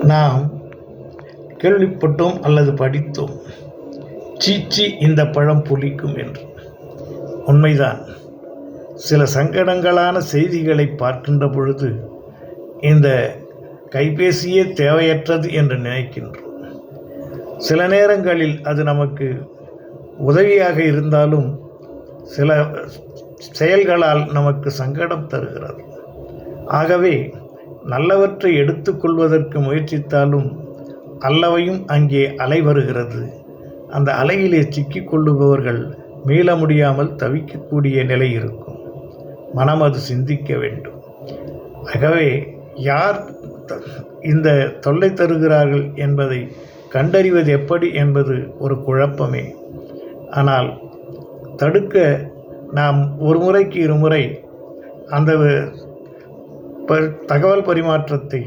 நாம் கேள்விப்பட்டோம் அல்லது படித்தோம், சீச்சி இந்த பழம் புளிக்கும் என்று. உண்மைதான். சில சங்கடங்களான செய்திகளை பார்க்கின்ற பொழுது இந்த கைபேசியே தேவையற்றது என்று நினைக்கின்றோம். சில நேரங்களில் அது நமக்கு உதவியாக இருந்தாலும் சில செயல்களால் நமக்கு சங்கடம் தருகிறது. ஆகவே நல்லவற்றை எடுத்துக்கொள்வதற்கு முயற்சித்தாலும் அல்லவையும் அங்கே அலை வருகிறது. அந்த அலையிலே சிக்கிக்கொள்ளுபவர்கள் மீள முடியாமல் தவிக்கக்கூடிய நிலை இருக்கும். மனம் அது சிந்திக்க வேண்டும். ஆகவே யார் இந்த தொல்லை தருகிறார்கள் என்பதை கண்டறிவது எப்படி என்பது ஒரு குழப்பமே. ஆனால் தடுக்க நாம் ஒரு முறைக்கு இருமுறை அந்த தகவல் பரிமாற்றத்தை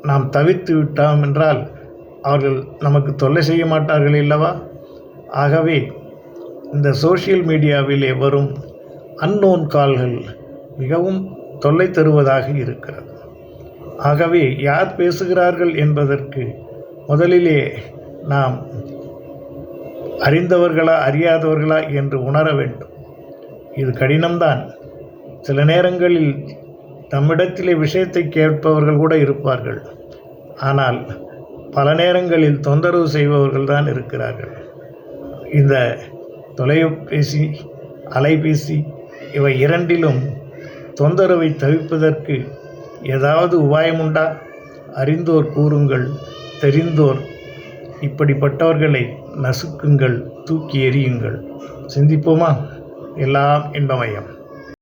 நாம் தவிர்த்து விட்டோம் என்றால் அவர்கள் நமக்கு தொல்லை செய்ய மாட்டார்கள் அல்லவா? ஆகவே இந்த சோஷியல் மீடியாவிலே வரும் அன்னோன் கால்கள் மிகவும் தொல்லை தருவதாக இருக்கிறது. ஆகவே யார் பேசுகிறார்கள் என்பதற்கு முதலிலே நாம் அறிந்தவர்களா அறியாதவர்களா என்று உணர வேண்டும். இது கடினம்தான். சில நேரங்களில் நம்மிடத்திலே விஷயத்தை கேட்பவர்கள் கூட இருப்பார்கள். ஆனால் பல நேரங்களில் தொந்தரவு செய்பவர்கள் தான் இருக்கிறார்கள். இந்த தொலைபேசி, அலைபேசி இவை இரண்டிலும் தொந்தரவை தவிர்ப்பதற்கு ஏதாவது உபாயமுண்டா? அறிந்தோர் கூறுங்கள், தெரிந்தோர் இப்படிப்பட்டவர்களை நசுக்குங்கள், தூக்கி எறியுங்கள். சிந்திப்போமா? எல்லாம் இன்பமயம்.